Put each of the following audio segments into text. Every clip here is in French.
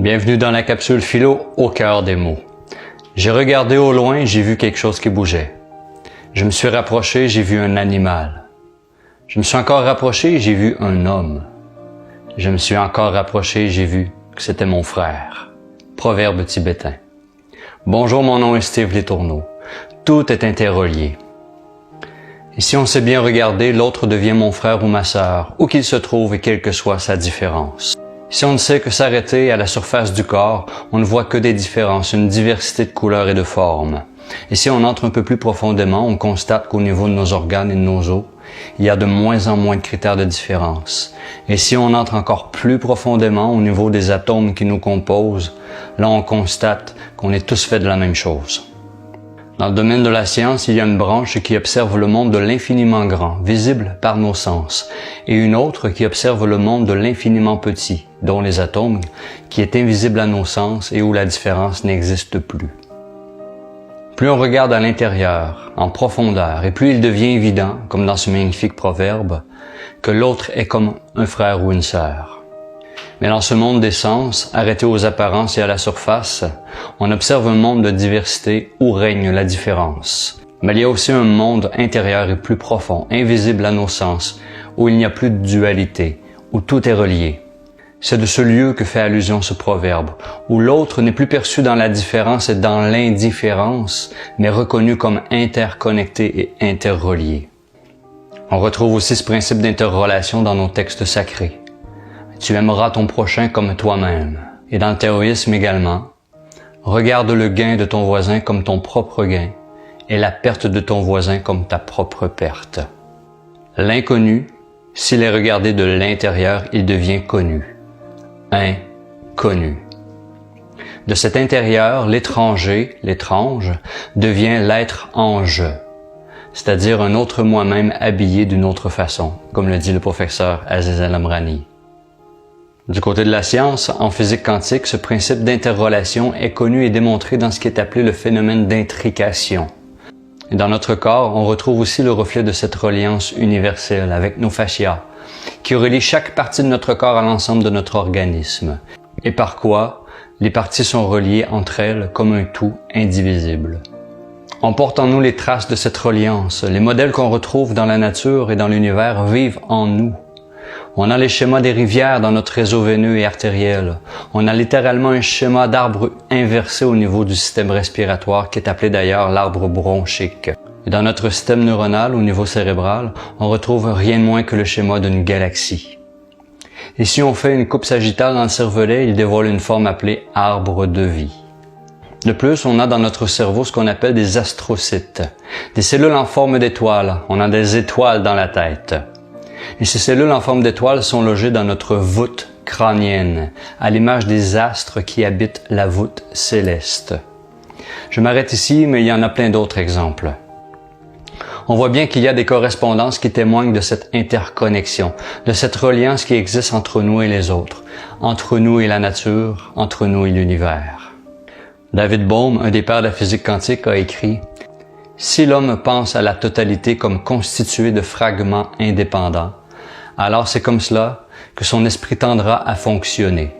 Bienvenue dans la capsule philo au cœur des mots. J'ai regardé au loin, j'ai vu quelque chose qui bougeait. Je me suis rapproché, j'ai vu un animal. Je me suis encore rapproché, j'ai vu un homme. Je me suis encore rapproché, j'ai vu que c'était mon frère. Proverbe tibétain. Bonjour, mon nom est Steve Letourneau. Tout est interrelié. Et si on sait bien regarder, l'autre devient mon frère ou ma sœur, où qu'il se trouve et quelle que soit sa différence. Si on ne sait que s'arrêter à la surface du corps, on ne voit que des différences, une diversité de couleurs et de formes. Et si on entre un peu plus profondément, on constate qu'au niveau de nos organes et de nos os, il y a de moins en moins de critères de différence. Et si on entre encore plus profondément au niveau des atomes qui nous composent, là on constate qu'on est tous faits de la même chose. Dans le domaine de la science, il y a une branche qui observe le monde de l'infiniment grand, visible par nos sens, et une autre qui observe le monde de l'infiniment petit, dont les atomes, qui est invisible à nos sens et où la différence n'existe plus. Plus on regarde à l'intérieur, en profondeur, et plus il devient évident, comme dans ce magnifique proverbe, que l'autre est comme un frère ou une sœur. Mais dans ce monde des sens, arrêté aux apparences et à la surface, on observe un monde de diversité où règne la différence. Mais il y a aussi un monde intérieur et plus profond, invisible à nos sens, où il n'y a plus de dualité, où tout est relié. C'est de ce lieu que fait allusion ce proverbe, où l'autre n'est plus perçu dans la différence et dans l'indifférence, mais reconnu comme interconnecté et interrelié. On retrouve aussi ce principe d'interrelation dans nos textes sacrés. Tu aimeras ton prochain comme toi-même. Et dans le taoïsme également, regarde le gain de ton voisin comme ton propre gain et la perte de ton voisin comme ta propre perte. L'inconnu, s'il est regardé de l'intérieur, il devient connu. Inconnu. De cet intérieur, l'étranger, l'étrange, devient l'être ange, c'est-à-dire un autre moi-même habillé d'une autre façon, comme le dit le professeur Aziz El-Amrani. Du côté de la science, en physique quantique, ce principe d'interrelation est connu et démontré dans ce qui est appelé le phénomène d'intrication. Et dans notre corps, on retrouve aussi le reflet de cette reliance universelle avec nos fascias, qui relient chaque partie de notre corps à l'ensemble de notre organisme, et par quoi les parties sont reliées entre elles comme un tout indivisible. On porte en nous les traces de cette reliance. Les modèles qu'on retrouve dans la nature et dans l'univers vivent en nous. On a les schémas des rivières dans notre réseau veineux et artériel. On a littéralement un schéma d'arbre inversé au niveau du système respiratoire qui est appelé d'ailleurs l'arbre bronchique. Et dans notre système neuronal, au niveau cérébral, on retrouve rien de moins que le schéma d'une galaxie. Et si on fait une coupe sagittale dans le cervelet, il dévoile une forme appelée arbre de vie. De plus, on a dans notre cerveau ce qu'on appelle des astrocytes, des cellules en forme d'étoiles. On a des étoiles dans la tête. Et ces cellules en forme d'étoiles sont logées dans notre voûte crânienne, à l'image des astres qui habitent la voûte céleste. Je m'arrête ici, mais il y en a plein d'autres exemples. On voit bien qu'il y a des correspondances qui témoignent de cette interconnexion, de cette reliance qui existe entre nous et les autres, entre nous et la nature, entre nous et l'univers. David Bohm, un des pères de la physique quantique, a écrit « Si l'homme pense à la totalité comme constituée de fragments indépendants, alors c'est comme cela que son esprit tendra à fonctionner.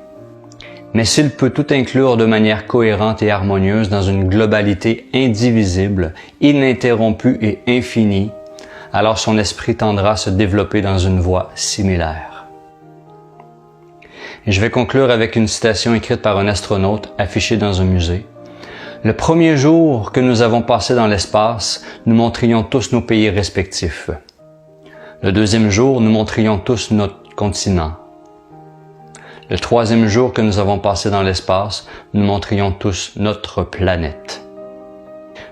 Mais s'il peut tout inclure de manière cohérente et harmonieuse dans une globalité indivisible, ininterrompue et infinie, alors son esprit tendra à se développer dans une voie similaire. » Et je vais conclure avec une citation écrite par un astronaute affichée dans un musée. Le premier jour que nous avons passé dans l'espace, nous montrions tous nos pays respectifs. Le deuxième jour, nous montrions tous notre continent. Le troisième jour que nous avons passé dans l'espace, nous montrions tous notre planète.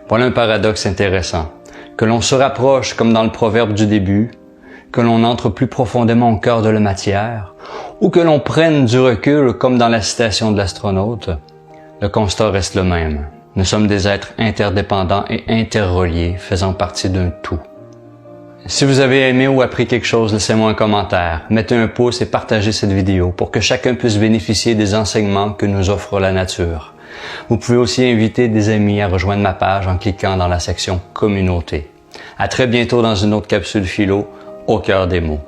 Voilà un paradoxe intéressant. Que l'on se rapproche comme dans le proverbe du début, que l'on entre plus profondément au cœur de la matière, ou que l'on prenne du recul comme dans la citation de l'astronaute, le constat reste le même. Nous sommes des êtres interdépendants et interreliés, faisant partie d'un tout. Si vous avez aimé ou appris quelque chose, laissez-moi un commentaire, mettez un pouce et partagez cette vidéo pour que chacun puisse bénéficier des enseignements que nous offre la nature. Vous pouvez aussi inviter des amis à rejoindre ma page en cliquant dans la section Communauté. À très bientôt dans une autre capsule philo, au cœur des mots.